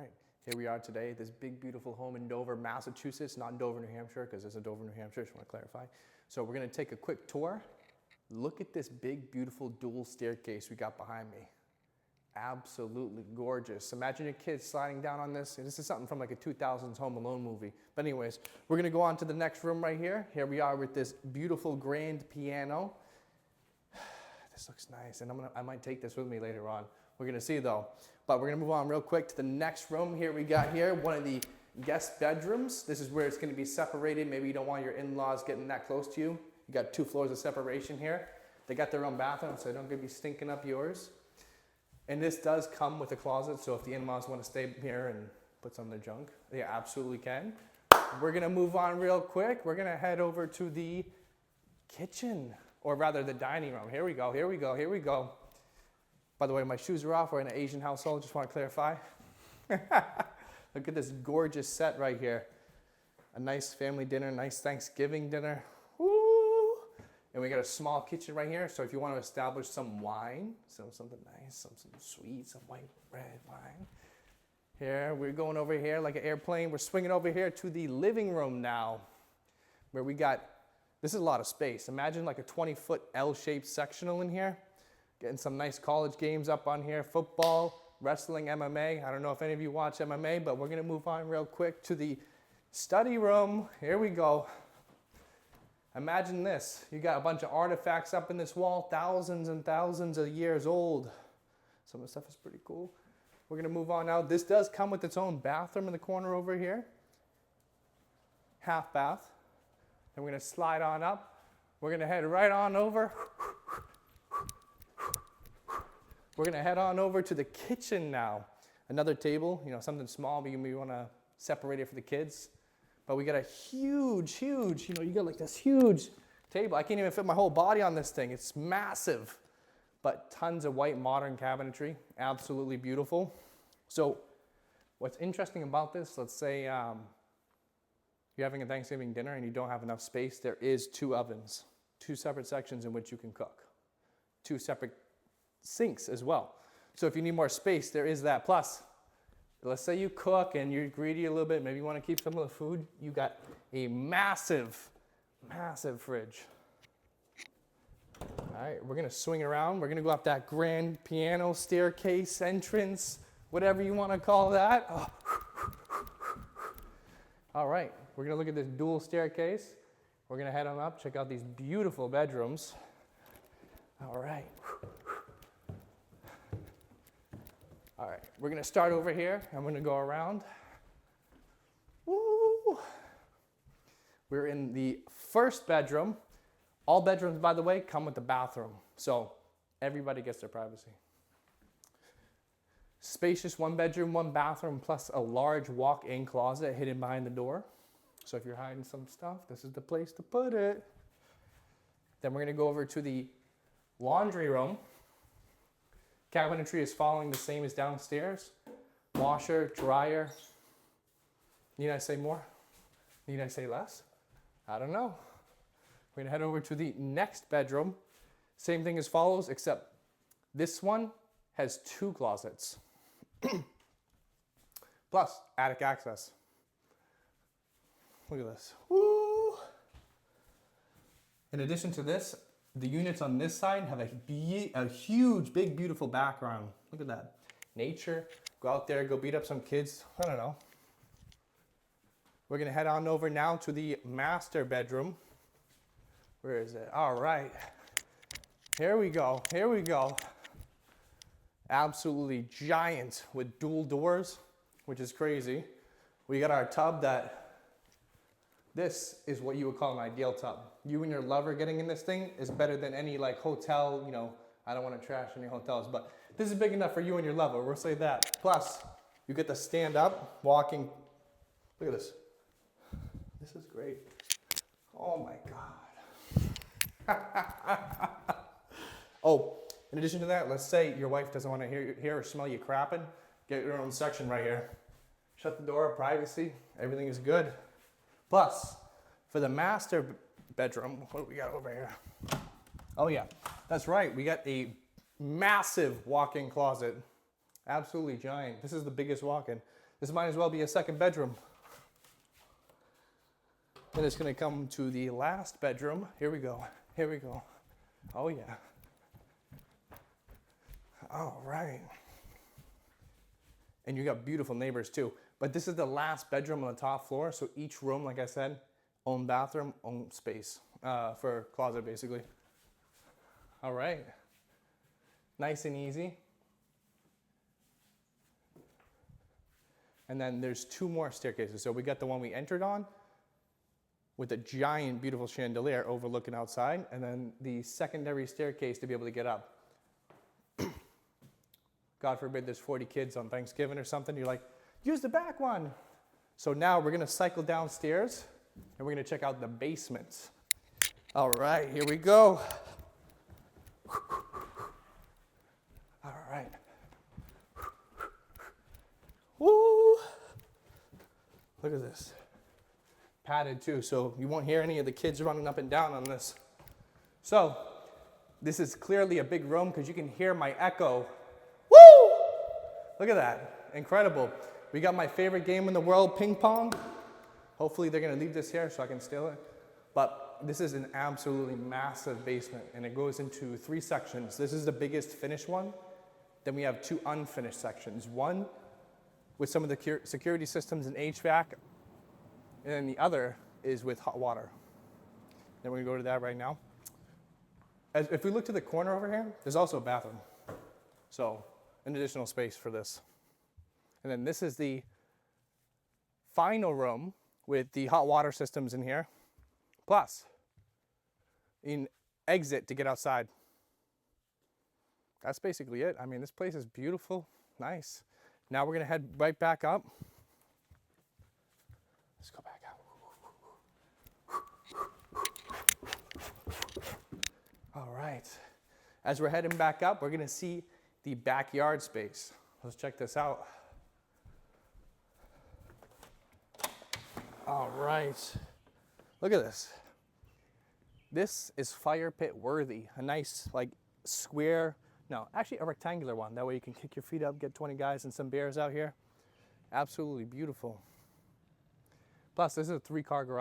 right, here we are today, this big, beautiful home in Dover, Massachusetts, not in Dover, New Hampshire, because this is Dover, New Hampshire, just want to clarify. So we're going to take a quick tour. Look at this big, beautiful dual staircase we got behind me. Absolutely gorgeous. Imagine your kids sliding down on this. This is something from like a 2000s Home Alone movie. But anyways, we're going to go on to the next room right here. Here we are with this beautiful grand piano. This looks nice, and I might take this with me later on. We're going to see though. But we're going to move on real quick to the next room. Here we got here one of the guest bedrooms. This is where it's going to be separated. Maybe you don't want your in-laws getting that close to you. You got 2 floors of separation here. They got their own bathroom, so they don't get be stinking up yours. And this does come with a closet, so if the in-laws want to stay here and put some of their junk, they absolutely can. We're going to move on real quick. We're going to head over to the kitchen, or rather the dining room. Here we go, here we go, here we go. By the way, my shoes are off. We're in an Asian household, just want to clarify. Look at this gorgeous set right here. A nice family dinner, nice Thanksgiving dinner. Woo! And we got a small kitchen right here, so if you want to establish some wine, something nice, some sweet, some white red wine. Here, we're going over here like an airplane. We're swinging over here to the living room now, where we got, this is a lot of space. Imagine like a 20-foot L-shaped sectional in here. Getting some nice college games up on here, football, wrestling, MMA. I don't know if any of you watch MMA, but we're gonna move on real quick to the study room. Here we go. Imagine this. You got a bunch of artifacts up in this wall, thousands and thousands of years old. Some of the stuff is pretty cool. We're gonna move on now. This does come with its own bathroom in the corner over here. Half bath. And we're gonna slide on up. We're gonna head right on over. We're gonna head on over to the kitchen now. Another table, something small, but you maybe wanna separate it for the kids. But we got a huge, you got like this huge table. I can't even fit my whole body on this thing. It's massive, but tons of white modern cabinetry. Absolutely beautiful. So what's interesting about this, let's say you're having a Thanksgiving dinner and you don't have enough space, there is 2 ovens, 2 separate sections in which you can cook, 2 separate sinks as well. So if you need more space, there is that. Plus, let's say you cook and you're greedy a little bit, maybe you want to keep some of the food, you got a massive, massive fridge. All right, we're gonna swing around. We're gonna go up that grand piano staircase entrance, whatever you want to call that. Oh. All right, we're gonna look at this dual staircase. We're gonna head on up, check out these beautiful bedrooms. All right. All right, we're gonna start over here. I'm gonna go around. Woo! We're in the first bedroom. All bedrooms, by the way, come with the bathroom, so everybody gets their privacy. Spacious 1 bedroom, 1 bathroom, plus a large walk-in closet hidden behind the door. So if you're hiding some stuff, this is the place to put it. Then we're gonna go over to the laundry room. Cabinetry is following the same as downstairs. Washer, dryer. Need I say more? Need I say less? I don't know. We're gonna head over to the next bedroom. Same thing as follows, except this one has 2 closets. Plus, attic access. Look at this. Woo! In addition to this, the units on this side have a huge, big, beautiful background. Look at that. Nature. Go out there, go beat up some kids. I don't know. We're going to head on over now to the master bedroom. Where is it? All right. Here we go. Here we go. Absolutely giant with dual doors, which is crazy. We got our tub that, this is what you would call an ideal tub. You and your lover getting in this thing is better than any like hotel, I don't want to trash any hotels, but this is big enough for you and your lover, we'll say that. Plus, you get to stand up, walking. Look at this. This is great. Oh my God. Oh, in addition to that, let's say your wife doesn't want to hear or smell you crapping. Get your own section right here. Shut the door, privacy, everything is good. Plus, for the master bedroom, what do we got over here? Oh yeah, that's right. We got a massive walk-in closet. Absolutely giant. This is the biggest walk-in. This might as well be a second bedroom. Then it's gonna come to the last bedroom. Here we go, here we go. Oh yeah. All right. And you got beautiful neighbors too. But this is the last bedroom on the top floor. So each room, like I said, own bathroom, own space for closet basically. All right. Nice and easy. And then there's two more staircases. So we got the one we entered on with a giant, beautiful chandelier overlooking outside, and then the secondary staircase to be able to get up. God forbid there's 40 kids on Thanksgiving or something, you're like, use the back one. So now we're gonna cycle downstairs and we're gonna check out the basement. All right, here we go. All right. Woo! Look at this. Padded too, so you won't hear any of the kids running up and down on this. So, this is clearly a big room because you can hear my echo. Woo! Look at that, incredible. We got my favorite game in the world, ping pong. Hopefully they're gonna leave this here so I can steal it. But this is an absolutely massive basement and it goes into 3 sections. This is the biggest finished one. Then we have 2 unfinished sections. One with some of the security systems and HVAC, and then the other is with hot water. Then we're gonna go to that right now. If we look to the corner over here, there's also a bathroom. So, an additional space for this. And then this is the final room with the hot water systems in here. Plus, an exit to get outside. That's basically it. I mean, this place is beautiful, nice. Now we're gonna head right back up. Let's go back out. All right. As we're heading back up, we're gonna see the backyard space. Let's check this out. All right. Look at this. This is fire pit worthy. A nice, like, square, no, actually a rectangular one. That way you can kick your feet up, get 20 guys and some beers out here. Absolutely beautiful. Plus, this is a 3-car garage.